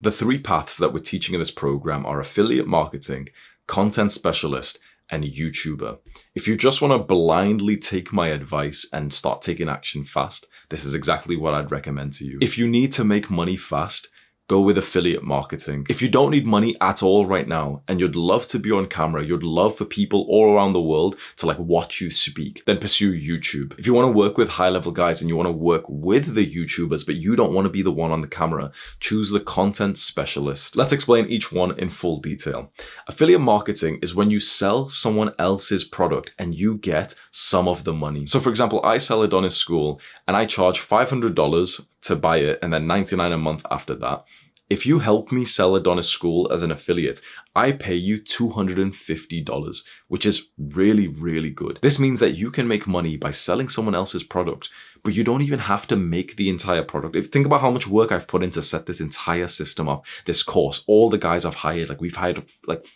The three paths that we're teaching in this program are affiliate marketing, content specialist, and YouTuber. If you just want to blindly take my advice and start taking action fast, this is exactly what I'd recommend to you. If you need to make money fast, go with affiliate marketing. If you don't need money at all right now and you'd love to be on camera, you'd love for people all around the world to watch you speak, then pursue YouTube. If you want to work with high-level guys and you want to work with the YouTubers, but you don't want to be the one on the camera, choose the content specialist. Let's explain each one in full detail. Affiliate marketing is when you sell someone else's product and you get some of the money. So for example, I sell Wadonis school and I charge $500 to buy it and then $99 a month after that. If you help me sell Wadonis school as an affiliate, I pay you $250, which is really, really good. This means that you can make money by selling someone else's product, but you don't even have to make the entire product. Think about how much work I've put in to set this entire system up, this course, all the guys I've hired, we've hired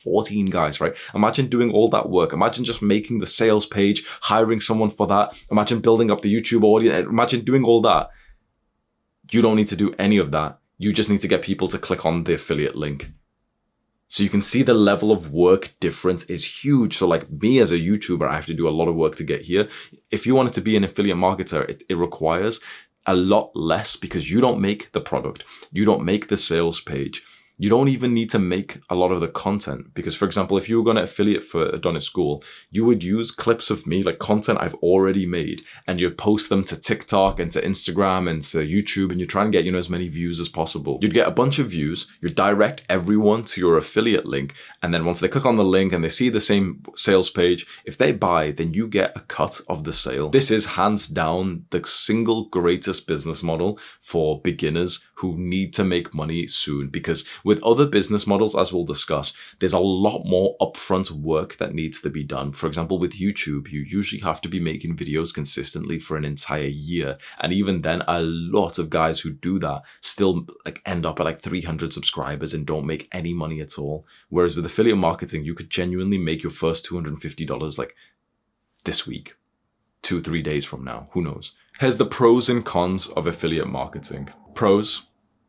14 guys, right? Imagine doing all that work. Imagine just making the sales page, hiring someone for that. Imagine building up the YouTube audience. Imagine doing all that. You don't need to do any of that. You just need to get people to click on the affiliate link. So you can see the level of work difference is huge. So me as a YouTuber, I have to do a lot of work to get here. If you wanted to be an affiliate marketer, it requires a lot less because you don't make the product. You don't make the sales page. You don't even need to make a lot of the content because, for example, if you were going to affiliate for Wadonis School, you would use clips of me, content I've already made, and you'd post them to TikTok and to Instagram and to YouTube, and you're trying to get, as many views as possible. You'd get a bunch of views, you'd direct everyone to your affiliate link, and then once they click on the link and they see the same sales page, if they buy, then you get a cut of the sale. This is hands down the single greatest business model for beginners who need to make money soon, because with other business models, as we'll discuss, there's a lot more upfront work that needs to be done. For example, with YouTube, you usually have to be making videos consistently for an entire year. And even then, a lot of guys who do that still end up at 300 subscribers and don't make any money at all. Whereas with affiliate marketing, you could genuinely make your first $250 this week, 2-3 days from now, who knows? Here's the pros and cons of affiliate marketing. Pros: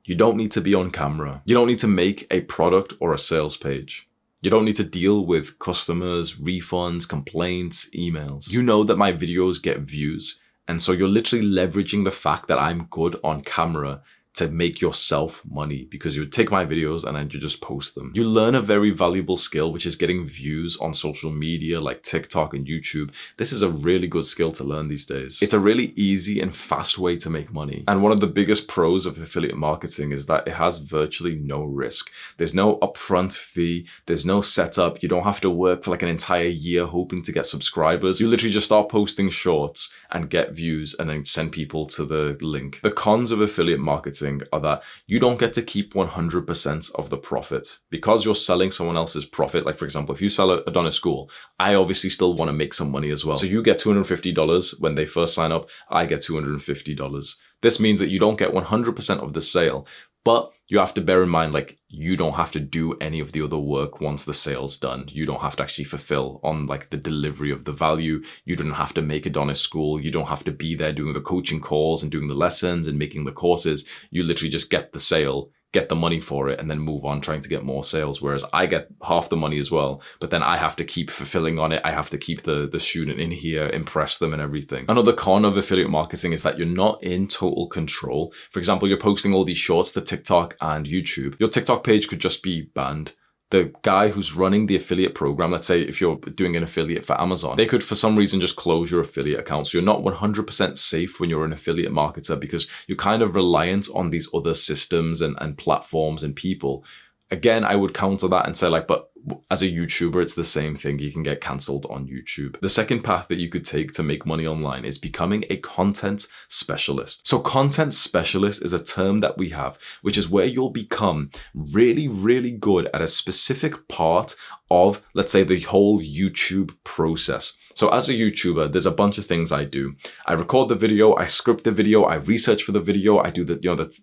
you don't need to be on camera. You don't need to make a product or a sales page. You don't need to deal with customers, refunds, complaints, emails. You know that my videos get views, and so you're literally leveraging the fact that I'm good on camera to make yourself money because you take my videos and then you just post them. You learn a very valuable skill, which is getting views on social media like TikTok and YouTube. This is a really good skill to learn these days. It's a really easy and fast way to make money. And one of the biggest pros of affiliate marketing is that it has virtually no risk. There's no upfront fee. There's no setup. You don't have to work for an entire year hoping to get subscribers. You literally just start posting shorts and get views and then send people to the link. The cons of affiliate marketing are that you don't get to keep 100% of the profit because you're selling someone else's profit. For example, if you sell a Wadonis school, I obviously still want to make some money as well. So you get $250 when they first sign up, I get $250. This means that you don't get 100% of the sale, but you have to bear in mind, you don't have to do any of the other work once the sale's done. You don't have to actually fulfill on the delivery of the value. You don't have to make a Wadonis school. You don't have to be there doing the coaching calls and doing the lessons and making the courses. You literally just get the sale, get the money for it, and then move on trying to get more sales. Whereas I get half the money as well, but then I have to keep fulfilling on it. I have to keep the student in here, impress them and everything. Another con of affiliate marketing is that you're not in total control. For example, you're posting all these shorts to TikTok and YouTube. Your TikTok page could just be banned. The guy who's running the affiliate program, let's say if you're doing an affiliate for Amazon, they could for some reason just close your affiliate account. So you're not 100% safe when you're an affiliate marketer because you're kind of reliant on these other systems and platforms and people. Again, I would counter that and say but as a YouTuber, it's the same thing. You can get cancelled on YouTube. The second path that you could take to make money online is becoming a content specialist. So content specialist is a term that we have, which is where you'll become really, really good at a specific part of, let's say, the whole YouTube process. So as a YouTuber, there's a bunch of things I do. I record the video, I script the video, I research for the video, I do the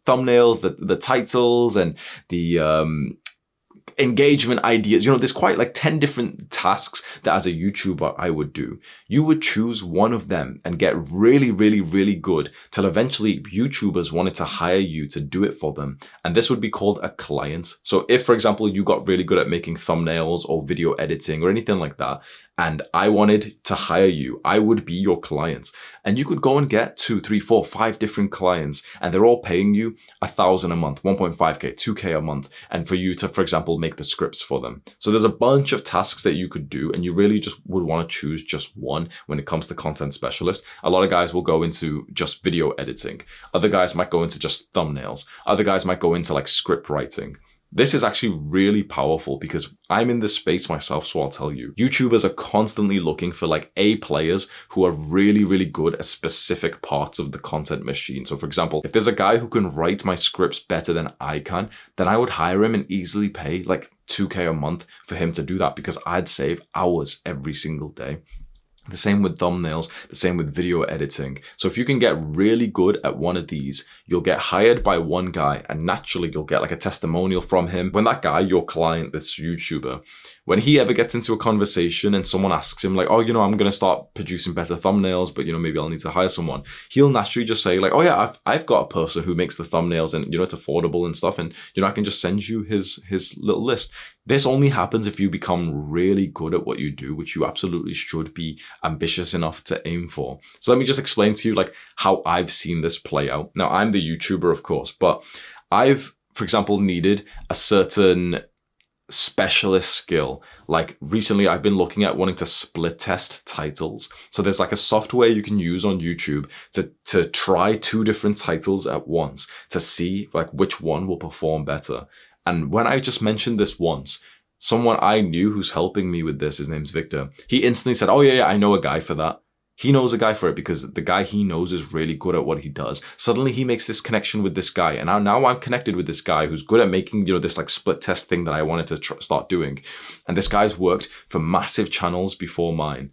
thumbnails, the titles, and the engagement ideas. You know, there's quite like 10 different tasks that as a YouTuber I would do. You would choose one of them and get really, really, really good till eventually YouTubers wanted to hire you to do it for them. And this would be called a client. So if, for example, you got really good at making thumbnails or video editing or anything like that, and I wanted to hire you, I would be your client. And you could go and get 2, 3, 4, 5 different clients, and they're all paying you $1,000 a month, 1.5K, 2K a month, and for you to, for example, make the scripts for them. So there's a bunch of tasks that you could do, and you really just would want to choose just one when it comes to content specialist. A lot of guys will go into just video editing. Other guys might go into just thumbnails. Other guys might go into like script writing. This is actually really powerful because I'm in this space myself, so I'll tell you. YouTubers are constantly looking for like A players who are really, really good at specific parts of the content machine. So for example, if there's a guy who can write my scripts better than I can, then I would hire him and easily pay like 2K a month for him to do that because I'd save hours every single day. The same with thumbnails, the same with video editing. So if you can get really good at one of these, you'll get hired by one guy and naturally you'll get like a testimonial from him. When that guy, your client, this YouTuber, when he ever gets into a conversation and someone asks him like, oh, you know, I'm going to start producing better thumbnails, but you know, maybe I'll need to hire someone. He'll naturally just say like, oh yeah, I've got a person who makes the thumbnails and you know, it's affordable and stuff. And you know, I can just send you his little list. This only happens if you become really good at what you do, which you absolutely should be ambitious enough to aim for. So let me just explain to you like how I've seen this play out. Now I'm the YouTuber, of course, but I've, for example, needed a certain specialist skill. Like recently I've been looking at wanting to split test titles. So there's like a software you can use on YouTube to try 2 different titles at once to see like which one will perform better. And when I just mentioned this once, someone I knew who's helping me with this, his name's Victor, he instantly said, oh yeah, I know a guy for that. He knows a guy for it because the guy he knows is really good at what he does. Suddenly he makes this connection with this guy. And now I'm connected with this guy who's good at making, you know, this like split test thing that I wanted to start doing. And this guy's worked for massive channels before mine.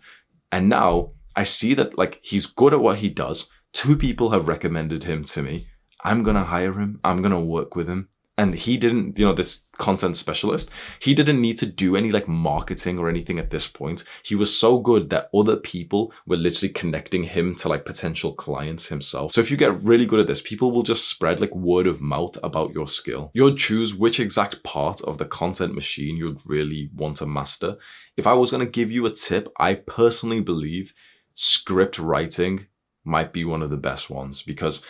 And now I see that like he's good at what he does. 2 people have recommended him to me. I'm going to hire him. I'm going to work with him. And he didn't, you know, this content specialist, he didn't need to do any like marketing or anything at this point. He was so good that other people were literally connecting him to like potential clients himself. So if you get really good at this, people will just spread like word of mouth about your skill. You'll choose which exact part of the content machine you'd really want to master. If I was going to give you a tip, I personally believe script writing might be one of the best ones because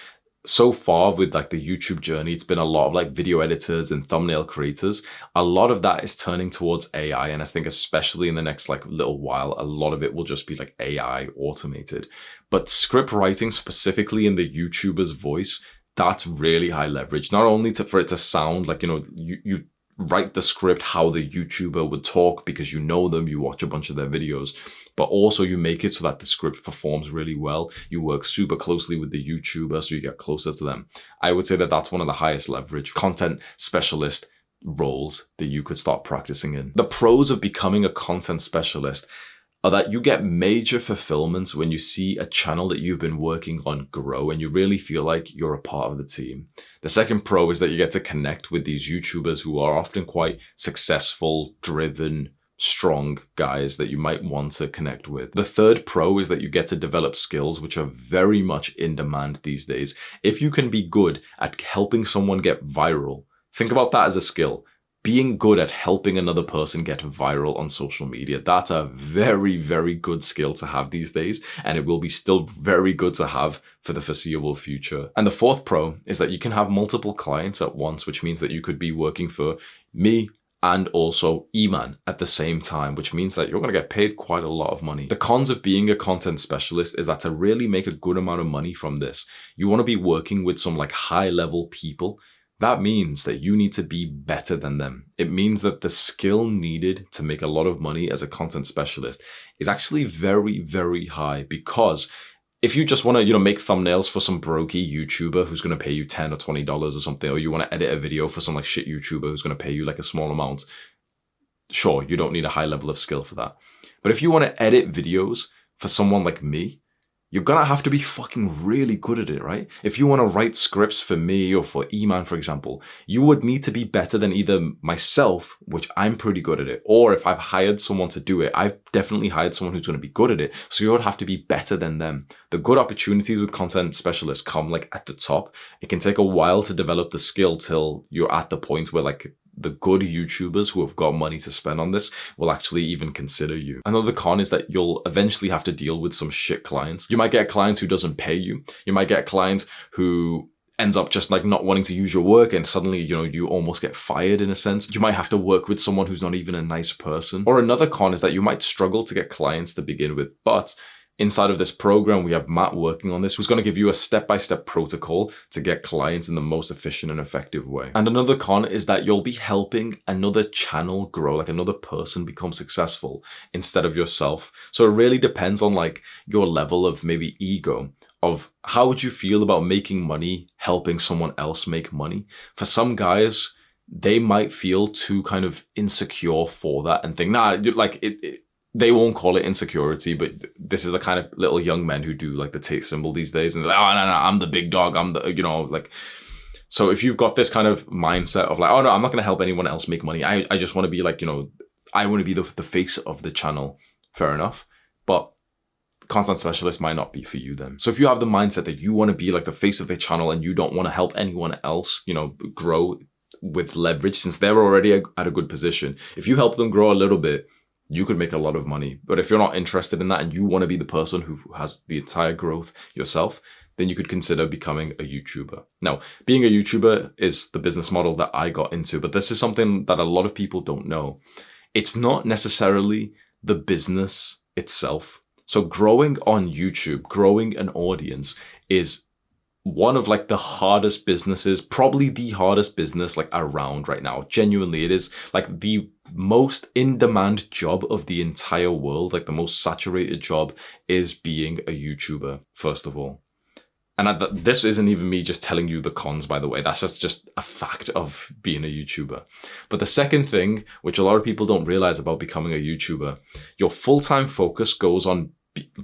so far with like the YouTube journey, it's been a lot of like video editors and thumbnail creators. A lot of that is turning towards AI. And I think especially in the next like little while, a lot of it will just be like AI automated. But script writing specifically in the YouTuber's voice, that's really high leverage. Not only for it to sound like, you know, you write the script how the YouTuber would talk because you know them, you watch a bunch of their videos, but also you make it so that the script performs really well. You work super closely with the YouTuber so you get closer to them. I would say that that's one of the highest leverage content specialist roles that you could start practicing in. The pros of becoming a content specialist are that you get major fulfillment when you see a channel that you've been working on grow and you really feel like you're a part of the team. The second pro is that you get to connect with these YouTubers who are often quite successful, driven, strong guys that you might want to connect with. The third pro is that you get to develop skills which are very much in demand these days. If you can be good at helping someone get viral, think about that as a skill. Being good at helping another person get viral on social media, that's a very, very good skill to have these days, and it will be still very good to have for the foreseeable future. And the fourth pro is that you can have multiple clients at once, which means that you could be working for me and also Eman at the same time, which means that you're going to get paid quite a lot of money. The cons of being a content specialist is that to really make a good amount of money from this, you want to be working with some like high level people. That means that you need to be better than them. It means that the skill needed to make a lot of money as a content specialist is actually very, very high, because if you just want to, you know, make thumbnails for some brokey YouTuber who's going to pay you $10 or $20 or something, or you want to edit a video for some like shit YouTuber who's going to pay you like a small amount, sure, you don't need a high level of skill for that. But if you want to edit videos for someone like me, you're gonna have to be fucking really good at it, right? If you want to write scripts for me or for E-Man, for example, you would need to be better than either myself, which I'm pretty good at it, or if I've hired someone to do it, I've definitely hired someone who's going to be good at it. So you would have to be better than them. The good opportunities with content specialists come like at the top. It can take a while to develop the skill till you're at the point where like the good YouTubers who have got money to spend on this will actually even consider you. Another con is that you'll eventually have to deal with some shit clients. You might get clients who doesn't pay you. You might get clients who ends up just like not wanting to use your work, and suddenly, you know, you almost get fired in a sense. You might have to work with someone who's not even a nice person. Or another con is that you might struggle to get clients to begin with, but inside of this program, we have Matt working on this, who's going to give you a step-by-step protocol to get clients in the most efficient and effective way. And another con is that you'll be helping another channel grow, like another person become successful instead of yourself. So it really depends on like your level of maybe ego, of how would you feel about making money, helping someone else make money. For some guys, they might feel too kind of insecure for that and think, nah, like they won't call it insecurity, but this is the kind of little young men who do like the take symbol these days. And they're like, oh, no, I'm the big dog. I'm the, you know, like, so if you've got this kind of mindset of like, oh no, I'm not going to help anyone else make money. I just want to be like, you know, I want to be the face of the channel. Fair enough. But content specialist might not be for you then. So if you have the mindset that you want to be like the face of the channel and you don't want to help anyone else, you know, grow with leverage, since they're already at a good position, if you help them grow a little bit, you could make a lot of money. But if you're not interested in that and you want to be the person who has the entire growth yourself, then you could consider becoming a YouTuber. Now, being a YouTuber is the business model that I got into, but this is something that a lot of people don't know. It's not necessarily the business itself. So growing on YouTube, growing an audience is one of like the hardest businesses, probably the hardest business like around right now. Genuinely, it is like the most in-demand job of the entire world. Like the most saturated job is being a YouTuber, first of all. And this isn't even me just telling you the cons, by the way. That's just a fact of being a YouTuber. But the second thing, which a lot of people don't realize about becoming a YouTuber, your full-time focus goes on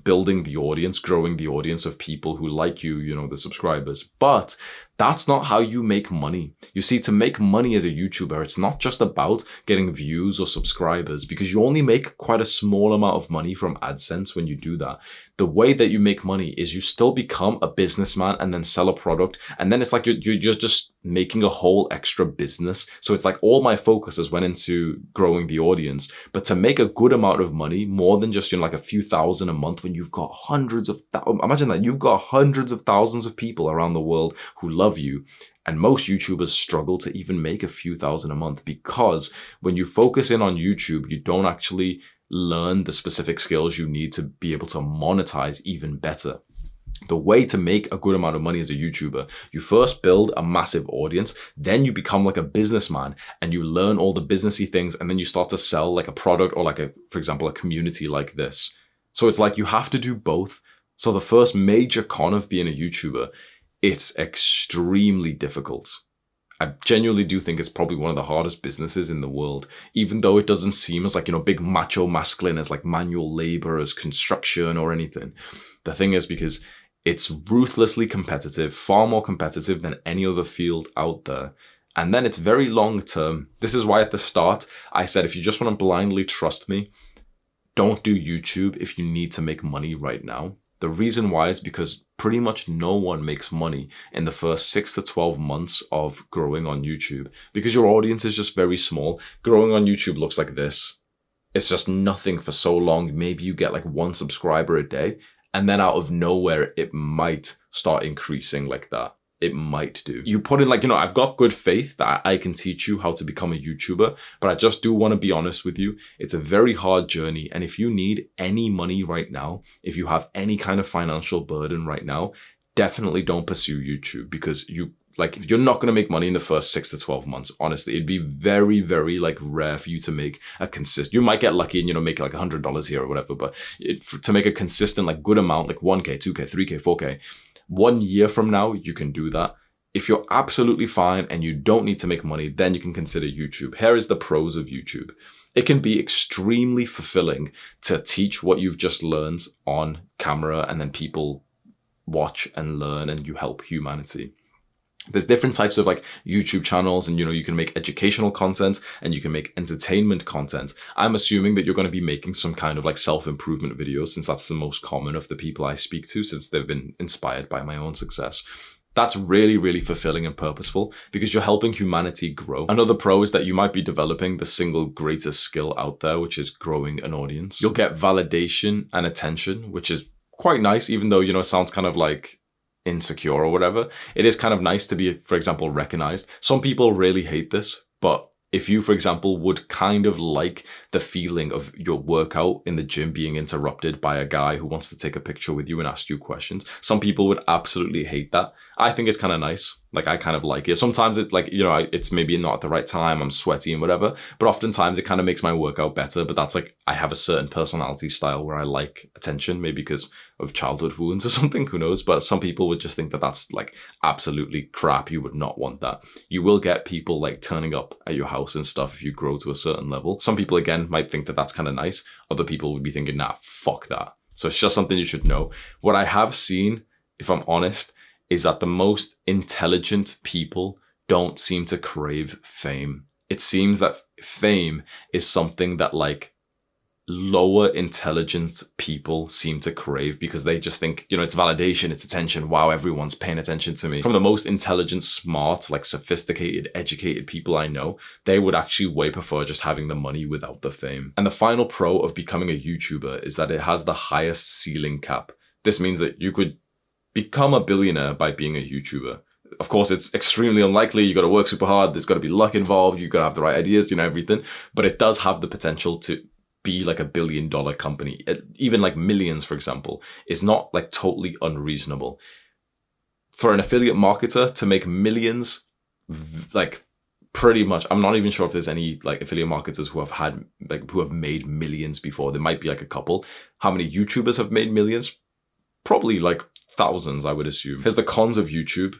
building the audience, growing the audience of people who like you, you know, the subscribers. But that's not how you make money. You see, to make money as a YouTuber, it's not just about getting views or subscribers, because you only make quite a small amount of money from AdSense when you do that. The way that you make money is you still become a businessman and then sell a product. And then it's like you're just making a whole extra business. So it's like all my focus has went into growing the audience. But to make a good amount of money, more than just, you know, like a few thousand a month, when you've got hundreds of thousands, imagine that you've got hundreds of thousands of people around the world who love you. And most YouTubers struggle to even make a few thousand a month, because when you focus in on YouTube, you don't actually learn the specific skills you need to be able to monetize even better. The way to make a good amount of money as a YouTuber, you first build a massive audience, then you become like a businessman and you learn all the businessy things, and then you start to sell like a product or like for example, a community like this. So it's like you have to do both. So the first major con of being a YouTuber, it's extremely difficult. I genuinely do think it's probably one of the hardest businesses in the world, even though it doesn't seem as like, you know, big macho masculine as like manual labor, as construction or anything. The thing is, because it's ruthlessly competitive, far more competitive than any other field out there. And then it's very long term. This is why at the start, I said, if you just want to blindly trust me, don't do YouTube if you need to make money right now. The reason why is because pretty much no one makes money in the first 6 to 12 months of growing on YouTube, because your audience is just very small. Growing on YouTube looks like this. It's just nothing for so long. Maybe you get like 1 subscriber a day, and then out of nowhere, it might start increasing like that. It might do. You put in like, you know, I've got good faith that I can teach you how to become a YouTuber, but I just do want to be honest with you. It's a very hard journey. And if you need any money right now, if you have any kind of financial burden right now, definitely don't pursue YouTube, because you're not going to make money in the first 6 to 12 months. Honestly, it'd be very, very like rare for you to make a consistent, you might get lucky and, you know, make like $100 here or whatever, but to make a consistent, like good amount, like 1K, 2K, 3K, 4K, 1 year from now, you can do that. If you're absolutely fine and you don't need to make money, then you can consider YouTube. Here is the pros of YouTube. It can be extremely fulfilling to teach what you've just learned on camera, and then people watch and learn and you help humanity. There's different types of like YouTube channels, and you can make educational content and you can make entertainment content. I'm assuming that you're going to be making some kind of like self-improvement videos, since that's the most common of the people I speak to, since they've been inspired by my own success. That's really, really fulfilling and purposeful because you're helping humanity grow. Another pro is that you might be developing the single greatest skill out there, which is growing an audience. You'll get validation and attention, which is quite nice, even though, it sounds kind of like insecure or whatever. It is kind of nice to be, for example, recognized. Some people really hate this, but if you, for example, would kind of like the feeling of your workout in the gym being interrupted by a guy who wants to take a picture with you and ask you questions, some people would absolutely hate that. I think it's kind of nice. Like, I kind of like it. Sometimes it's like, it's maybe not at the right time, I'm sweaty and whatever, but oftentimes it kind of makes my workout better. But that's like, I have a certain personality style where I like attention, maybe because of childhood wounds or something, who knows? But some people would just think that that's like absolutely crap. You would not want that. You will get people like turning up at your house and stuff if you grow to a certain level. Some people, again, might think that that's kind of nice. Other people would be thinking, nah, fuck that. So it's just something you should know. What I have seen, if I'm honest, is that the most intelligent people don't seem to crave fame. It seems that fame is something that like lower intelligent people seem to crave, because they just think, it's validation, it's attention. Wow, everyone's paying attention to me. From the most intelligent, smart, like sophisticated, educated people I know, they would actually way prefer just having the money without the fame. And the final pro of becoming a YouTuber is that it has the highest ceiling cap. This means that you could become a billionaire by being a YouTuber. Of course, it's extremely unlikely. You got to work super hard. There's got to be luck involved. You got to have the right ideas, everything. But it does have the potential to be like $1 billion company. Even like millions, for example, is not like totally unreasonable. For an affiliate marketer to make millions, like pretty much, I'm not even sure if there's any like affiliate marketers who have made millions before. There might be like a couple. How many YouTubers have made millions? Probably like thousands, I would assume. Here's the cons of YouTube.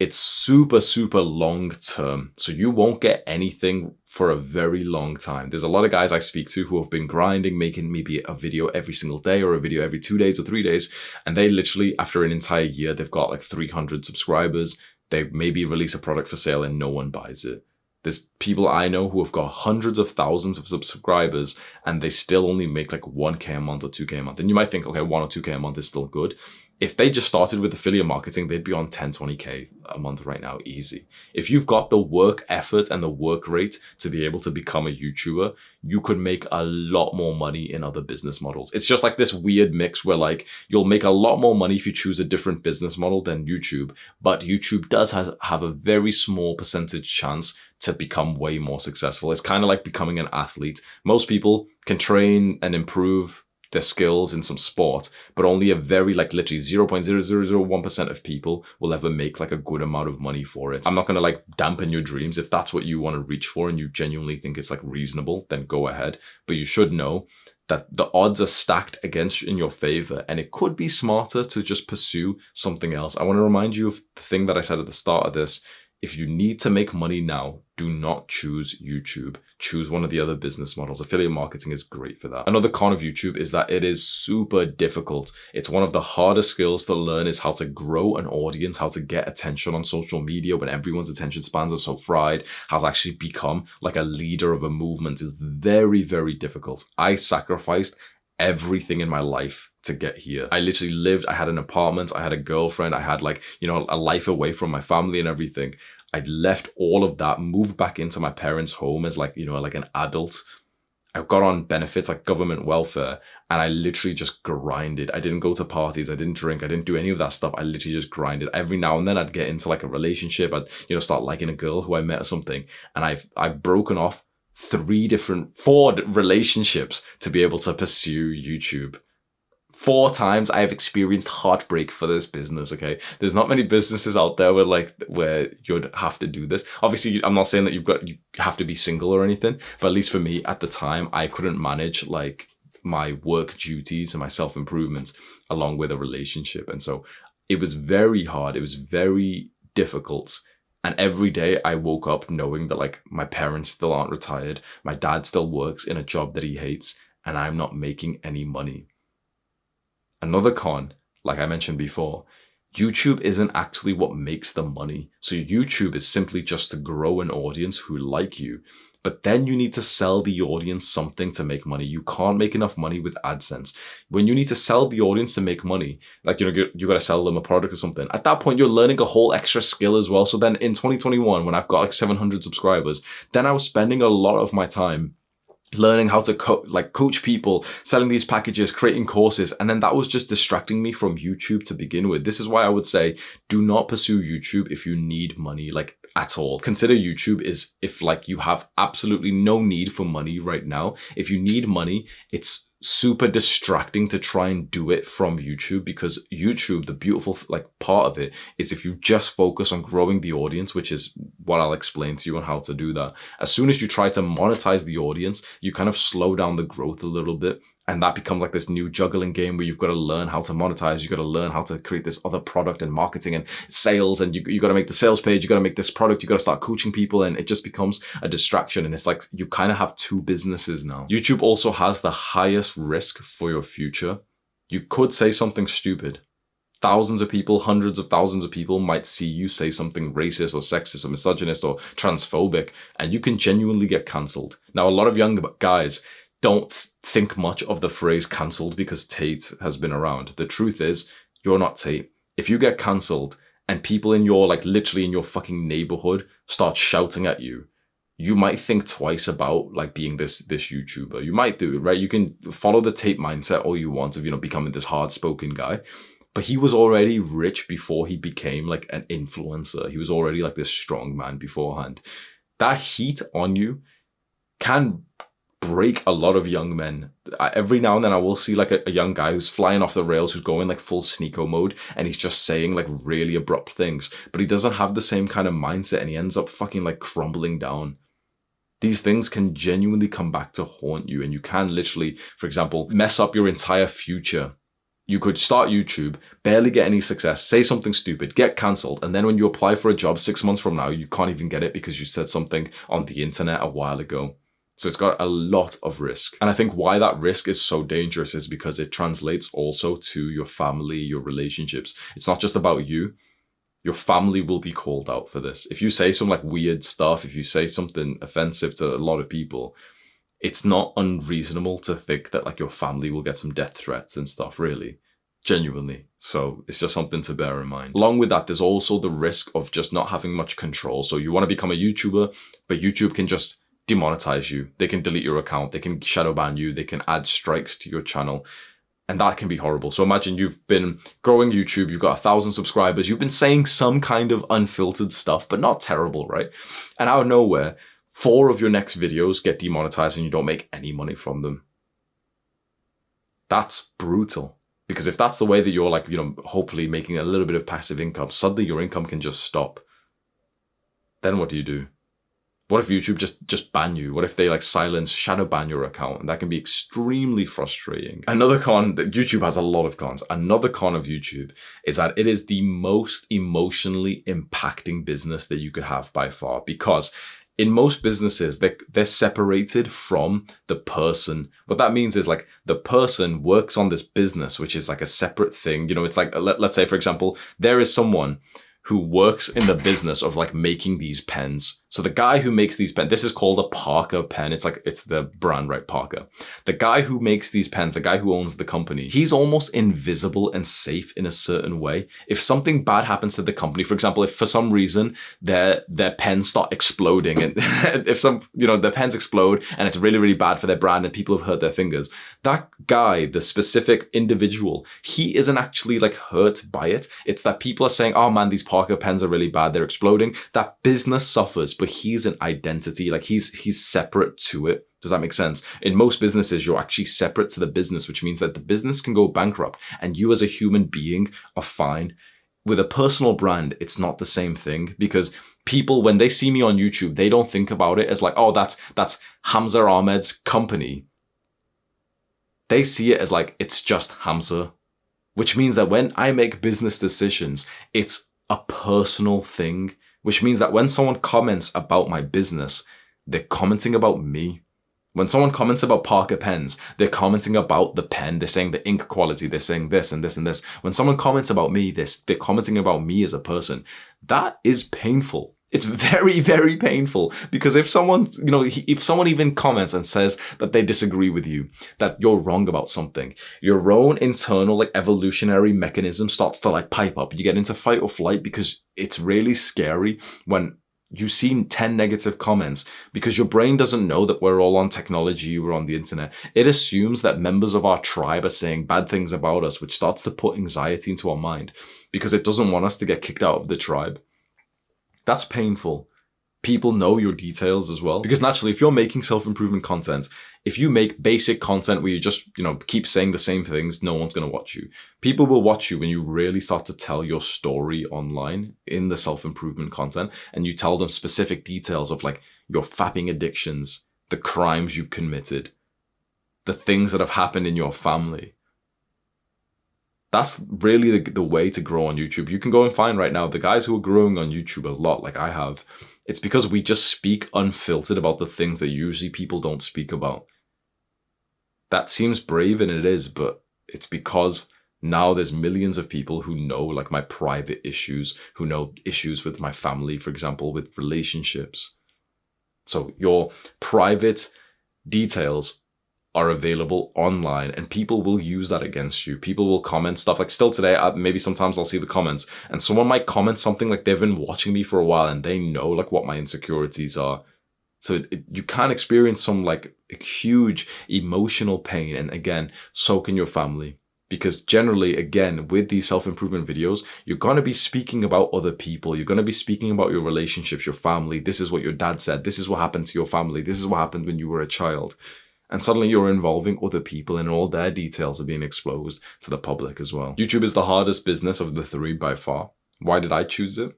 It's super, super long term. So you won't get anything for a very long time. There's a lot of guys I speak to who have been grinding, making maybe a video every single day or a video every 2 days or 3 days. And they literally, after an entire year, they've got like 300 subscribers. They maybe release a product for sale and no one buys it. There's people I know who have got hundreds of thousands of subscribers and they still only make like 1K a month or 2K a month. And you might think, okay, 1 or 2K a month is still good. If they just started with affiliate marketing, they'd be on 10, 20K a month right now, easy. If you've got the work effort and the work rate to be able to become a YouTuber, you could make a lot more money in other business models. It's just like this weird mix where like you'll make a lot more money if you choose a different business model than YouTube, but YouTube does have a very small percentage chance to become way more successful. It's kind of like becoming an athlete. Most people can train and improve their skills in some sport, but only a very like literally 0.0001% of people will ever make like a good amount of money for it. I'm not going to like dampen your dreams. If that's what you want to reach for and you genuinely think it's like reasonable, then go ahead. But you should know that the odds are stacked against in your favor, and it could be smarter to just pursue something else. I want to remind you of the thing that I said at the start of this. If you need to make money now, do not choose YouTube. Choose one of the other business models. Affiliate marketing is great for that. Another con of YouTube is that it is super difficult. It's one of the hardest skills to learn, is how to grow an audience, how to get attention on social media when everyone's attention spans are so fried. How to actually become like a leader of a movement is very, very difficult. I sacrificed everything in my life to get here. I literally I had an apartment, I had a girlfriend, I had like, a life away from my family and everything. I'd left all of that, moved back into my parents' home as like, like an adult. I got on benefits like government welfare, and I literally just grinded. I didn't go to parties, I didn't drink, I didn't do any of that stuff. I literally just grinded. Every now and then I'd get into like a relationship, I'd, start liking a girl who I met or something. And I've broken off 4 relationships to be able to pursue YouTube. 4 times I have experienced heartbreak for this business, okay? There's not many businesses out there where you'd have to do this. Obviously, I'm not saying that you have to be single or anything, but at least for me at the time, I couldn't manage like my work duties and my self-improvement along with a relationship. And so it was very hard. It was very difficult. And every day I woke up knowing that like my parents still aren't retired, my dad still works in a job that he hates, and I'm not making any money. Another con, like I mentioned before, YouTube isn't actually what makes the money. So YouTube is simply just to grow an audience who like you. But then you need to sell the audience something to make money. You can't make enough money with AdSense. When you need to sell the audience to make money, like, you know, you got to sell them a product or something. At that point, you're learning a whole extra skill as well. So then in 2021, when I've got like 700 subscribers, then I was spending a lot of my time learning how to coach people, selling these packages, creating courses. And then that was just distracting me from YouTube to begin with. This is why I would say, do not pursue YouTube if you need money, like at all. Consider YouTube is if like you have absolutely no need for money right now. If you need money, it's super distracting to try and do it from YouTube, because YouTube, the beautiful like part of it is if you just focus on growing the audience, which is what I'll explain to you on how to do that. As soon as you try to monetize the audience, you kind of slow down the growth a little bit. And that becomes like this new juggling game where you've got to learn how to monetize. You've got to learn how to create this other product and marketing and sales. And you got to make the sales page. You got to make this product. You got to start coaching people. And it just becomes a distraction. And it's like you kind of have two businesses now. YouTube also has the highest risk for your future. You could say something stupid. Thousands of people, hundreds of thousands of people might see you say something racist or sexist or misogynist or transphobic, and you can genuinely get cancelled. Now, a lot of young guys don't think much of the phrase cancelled because Tate has been around. The truth is, you're not Tate. If you get cancelled and people in your, like literally in your fucking neighborhood start shouting at you, you might think twice about like being this YouTuber. You might do it, right? You can follow the Tate mindset all you want of, you know, becoming this hard-spoken guy. But he was already rich before he became like an influencer. He was already like this strong man beforehand. That heat on you can break a lot of young men. Every now and then I will see like a young guy who's flying off the rails, who's going like full sneako mode, and he's just saying like really abrupt things, but he doesn't have the same kind of mindset, and he ends up fucking like crumbling down. These things can genuinely come back to haunt you, and you can literally, for example, mess up your entire future. You could start YouTube, barely get any success, say something stupid, get cancelled, and then when you apply for a job 6 months from now, you can't even get it because you said something on the internet a while ago. So it's got a lot of risk. And I think why that risk is so dangerous is because it translates also to your family, your relationships. It's not just about you. Your family will be called out for this. If you say some like weird stuff, if you say something offensive to a lot of people, it's not unreasonable to think that like your family will get some death threats and stuff, really. Genuinely. So it's just something to bear in mind. Along with that, there's also the risk of just not having much control. So you want to become a YouTuber, but YouTube can just demonetize you. They can delete your account. They can shadow ban you. They can add strikes to your channel. And that can be horrible. So imagine you've been growing YouTube, you've got 1,000 subscribers, you've been saying some kind of unfiltered stuff, but not terrible, right? And out of nowhere, 4 of your next videos get demonetized and you don't make any money from them. That's brutal. Because if that's the way that you're like, you know, hopefully making a little bit of passive income, suddenly your income can just stop. Then what do? What if YouTube just ban you? What if they like silence, shadow ban your account? And that can be extremely frustrating. Another con, that YouTube has a lot of cons. Another con of YouTube is that it is the most emotionally impacting business that you could have by far, because in most businesses, they're separated from the person. What that means is like the person works on this business, which is like a separate thing. You know, it's like, let's say, for example, there is someone who works in the business of like making these pens. So the guy who makes these pens, this is called a Parker pen. It's like, it's the brand, right? Parker. The guy who makes these pens, the guy who owns the company, he's almost invisible and safe in a certain way. If something bad happens to the company, for example, if for some reason their pens start exploding and if their pens explode and it's really, really bad for their brand and people have hurt their fingers, that guy, the specific individual, he isn't actually like hurt by it. It's that people are saying, oh man, these Parker pens are really bad, they're exploding. That business suffers, but he's an identity, like he's separate to it. Does that make sense? In most businesses, you're actually separate to the business, which means that the business can go bankrupt and you as a human being are fine. With a personal brand, it's not the same thing, because people, when they see me on YouTube, they don't think about it as like, oh, that's Hamza Ahmed's company. They see it as like, it's just Hamza, which means that when I make business decisions, it's a personal thing, which means that when someone comments about my business, they're commenting about me. When someone comments about Parker pens, they're commenting about the pen. They're saying the ink quality. They're saying this and this and this. When someone comments about me, they're commenting about me as a person. That is painful. It's very, very painful, because if someone, if someone even comments and says that they disagree with you, that you're wrong about something, your own internal evolutionary mechanism starts to pipe up. You get into fight or flight, because it's really scary when you see 10 negative comments, because your brain doesn't know that we're all on technology, we're on the internet. It assumes that members of our tribe are saying bad things about us, which starts to put anxiety into our mind, because it doesn't want us to get kicked out of the tribe. That's painful. People know your details as well. Because naturally, if you're making self-improvement content, if you make basic content where you just, keep saying the same things, no one's going to watch you. People will watch you when you really start to tell your story online in the self-improvement content, and you tell them specific details of your fapping addictions, the crimes you've committed, the things that have happened in your family. That's really the way to grow on YouTube. You can go and find right now the guys who are growing on YouTube a lot, like I have. It's because we just speak unfiltered about the things that usually people don't speak about. That seems brave, and it is, but it's because now there's millions of people who know my private issues, who know issues with my family, for example, with relationships. So your private details are available online, and people will use that against you. People will comment stuff still today, maybe sometimes I'll see the comments, and someone might comment something they've been watching me for a while and they know what my insecurities are. So you can experience some huge emotional pain, and again, so can your family. Because generally, again, with these self-improvement videos, you're going to be speaking about other people. You're going to be speaking about your relationships, your family. This is what your dad said. This is what happened to your family. This is what happened when you were a child. And suddenly you're involving other people, and all their details are being exposed to the public as well. YouTube is the hardest business of the three by far. Why did I choose it?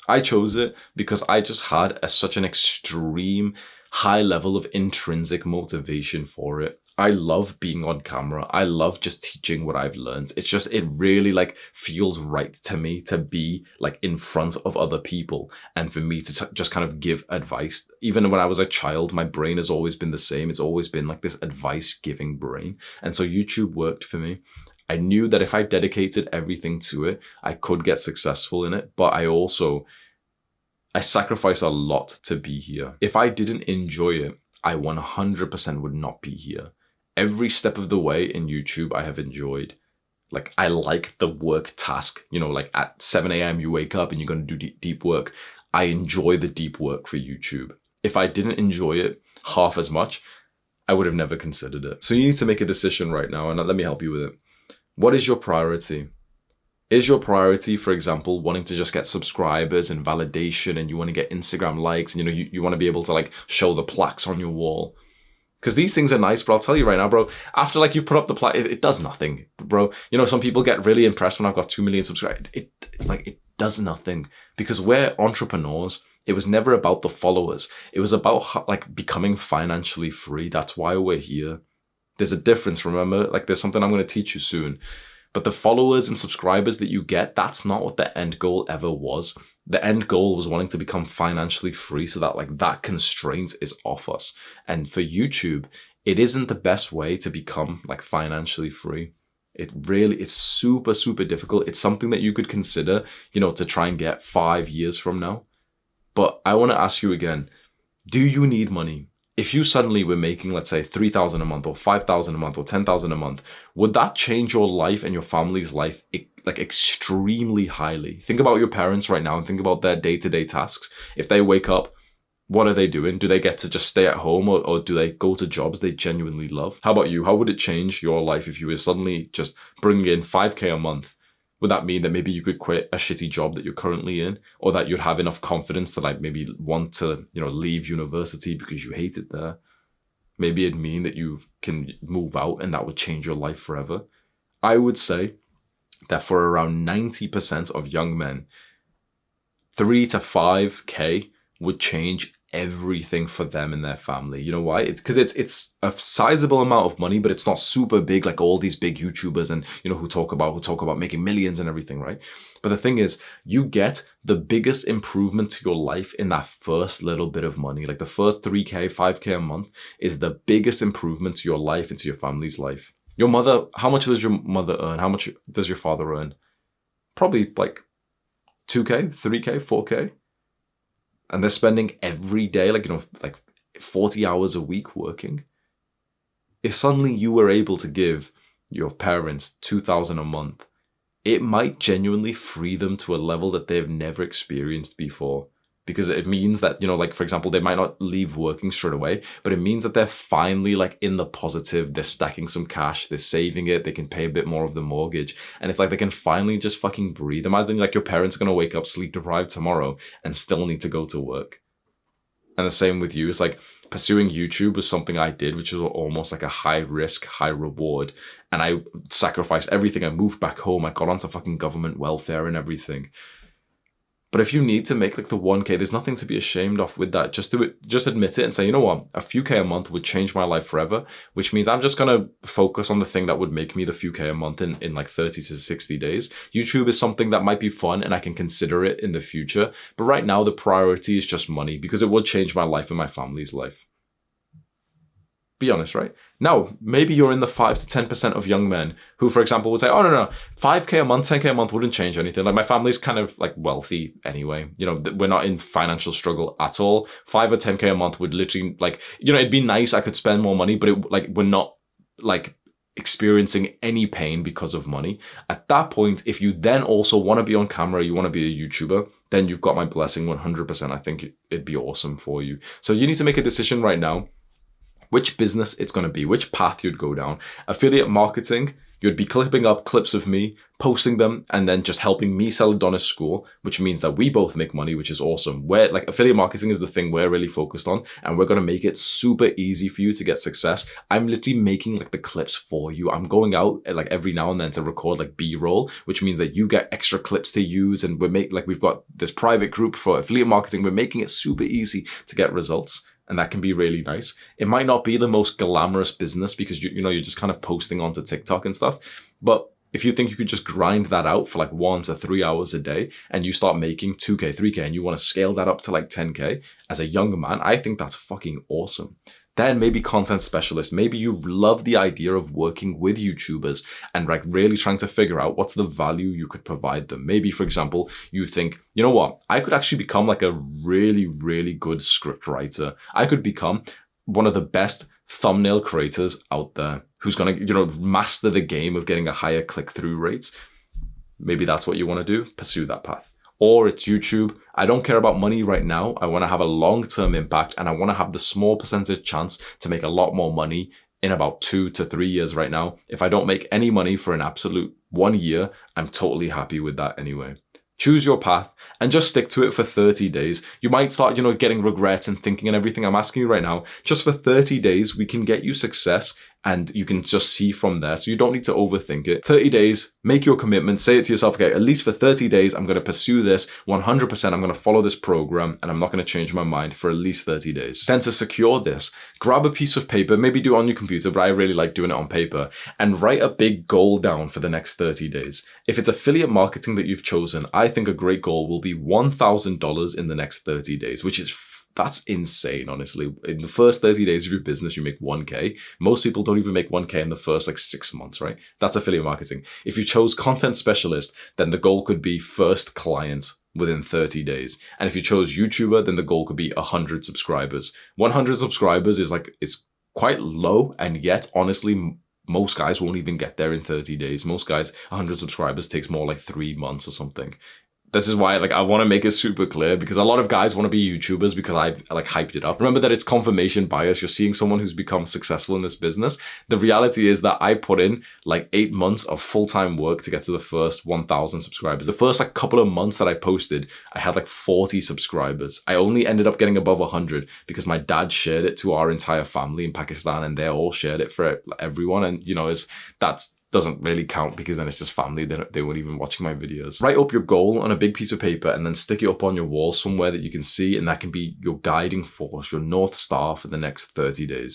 I chose it because I just had such an extreme high level of intrinsic motivation for it. I love being on camera. I love just teaching what I've learned. It's just, it really feels right to me to be in front of other people, and for me to just kind of give advice. Even when I was a child, my brain has always been the same. It's always been this advice giving brain. And so YouTube worked for me. I knew that if I dedicated everything to it, I could get successful in it. But I sacrificed a lot to be here. If I didn't enjoy it, I 100% would not be here. Every step of the way in YouTube, I have enjoyed. I like the work task, at 7 a.m. you wake up and you're going to do deep work. I enjoy the deep work for YouTube. If I didn't enjoy it half as much, I would have never considered it. So you need to make a decision right now, and let me help you with it. What is your priority? Is your priority, for example, wanting to just get subscribers and validation, and you want to get Instagram likes, and you want to be able to show the plaques on your wall? Because these things are nice, but I'll tell you right now, bro, after you've put up the plaque, it does nothing, bro. Some people get really impressed when I've got 2 million subscribers. It does nothing, because we're entrepreneurs. It was never about the followers. It was about becoming financially free. That's why we're here. There's a difference, remember? There's something I'm going to teach you soon. But the followers and subscribers that you get, that's not what the end goal ever was. The end goal was wanting to become financially free, so that that constraint is off us. And for YouTube, it isn't the best way to become financially free. It's super, super difficult. It's something that you could consider, to try and get 5 years from now. But I want to ask you again, do you need money? If you suddenly were making, let's say, 3,000 a month or 5,000 a month or 10,000 a month, would that change your life and your family's life extremely highly? Think about your parents right now and think about their day-to-day tasks. If they wake up, what are they doing? Do they get to just stay at home, or do they go to jobs they genuinely love? How about you? How would it change your life if you were suddenly just bringing in 5K a month? Would that mean that maybe you could quit a shitty job that you're currently in, or that you'd have enough confidence to maybe want to, leave university because you hate it there? Maybe it'd mean that you can move out and that would change your life forever. I would say that for around 90% of young men, 3 to 5K would change everything for them and their family. You know why? Because it's a sizable amount of money, but it's not super big like all these big YouTubers and who talk about making millions and everything, right? But the thing is, you get the biggest improvement to your life in that first little bit of money. Like the first 3K, 5K a month is the biggest improvement to your life and to your family's life. Your mother, how much does your mother earn? How much does your father earn? Probably like 2K, 3K, 4K. And they're spending every day, like 40 hours a week working. If suddenly you were able to give your parents $2,000 a month, it might genuinely free them to a level that they've never experienced before. Because it means that, like, for example, they might not leave working straight away, but it means that they're finally like in the positive. They're stacking some cash, they're saving it, they can pay a bit more of the mortgage. And it's like they can finally just fucking breathe. Imagine like your parents are going to wake up sleep deprived tomorrow and still need to go to work. And the same with you. It's like pursuing YouTube was something I did, which was almost like a high risk, high reward. And I sacrificed everything. I moved back home. I got onto fucking government welfare and everything. But if you need to make like the 1K, there's nothing to be ashamed of with that. Just do it, just admit it and say, you know what, a few K a month would change my life forever, which means I'm just going to focus on the thing that would make me the few K a month in like 30 to 60 days. YouTube is something that might be fun and I can consider it in the future. But right now, the priority is just money because it would change my life and my family's life. Be honest, right? Now, maybe you're in the 5 to 10% of young men who, for example, would say, oh, no, 5K a month, 10K a month wouldn't change anything. Like my family's kind of like wealthy anyway. We're not in financial struggle at all. 5 or 10K a month would literally like, it'd be nice. I could spend more money, but we're not like experiencing any pain because of money. At that point, if you then also want to be on camera, you want to be a YouTuber, then you've got my blessing 100%. I think it'd be awesome for you. So you need to make a decision right now which business it's going to be, which path you'd go down. Affiliate marketing, you'd be clipping up clips of me, posting them, and then just helping me sell Wadonis school, which means that we both make money, which is awesome. Where like affiliate marketing is the thing we're really focused on, and we're going to make it super easy for you to get success. I'm literally making like the clips for you. I'm going out like every now and then to record like B-roll, which means that you get extra clips to use, and we've got this private group for affiliate marketing. We're making it super easy to get results. And that can be really nice. It might not be the most glamorous business because you're just kind of posting onto TikTok and stuff. But if you think you could just grind that out for like 1 to 3 hours a day and you start making 2K, 3K and you want to scale that up to like 10K as a young man, I think that's fucking awesome. Then maybe content specialist. Maybe you love the idea of working with YouTubers and like really trying to figure out what's the value you could provide them. Maybe, for example, you think, you know what, I could actually become like a really, really good script writer. I could become one of the best thumbnail creators out there who's going to, master the game of getting a higher click-through rate. Maybe that's what you want to do. Pursue that path. Or it's YouTube. I don't care about money right now. I want to have a long-term impact and I want to have the small percentage chance to make a lot more money in about 2 to 3 years right now. If I don't make any money for an absolute 1 year, I'm totally happy with that anyway. Choose your path and just stick to it for 30 days. You might start, getting regrets and thinking and everything I'm asking you right now. Just for 30 days, we can get you success and you can just see from there. So you don't need to overthink it. 30 days, make your commitment, say it to yourself, okay, at least for 30 days, I'm going to pursue this 100%. I'm going to follow this program and I'm not going to change my mind for at least 30 days. Then to secure this, grab a piece of paper, maybe do it on your computer, but I really like doing it on paper, and write a big goal down for the next 30 days. If it's affiliate marketing that you've chosen, I think a great goal will be $1,000 in the next 30 days, which is that's insane, honestly. In the first 30 days of your business, you make 1K. Most people don't even make 1K in the first 6 months, right? That's affiliate marketing. If you chose content specialist, then the goal could be first client within 30 days. And if you chose YouTuber, then the goal could be 100 subscribers. 100 subscribers is it's quite low, and yet, honestly, most guys won't even get there in 30 days. Most guys, 100 subscribers takes more like 3 months or something. This is why I want to make it super clear, because a lot of guys want to be YouTubers because I've hyped it up. Remember that it's confirmation bias. You're seeing someone who's become successful in this business. The reality is that I put in 8 months of full-time work to get to the first 1,000 subscribers. The first couple of months that I posted, I had 40 subscribers. I only ended up getting above 100 because my dad shared it to our entire family in Pakistan and they all shared it for everyone. And that's doesn't really count because then it's just family. They weren't even watching my videos. Write up your goal on a big piece of paper and then stick it up on your wall somewhere that you can see, and that can be your guiding force, your North Star for the next 30 days.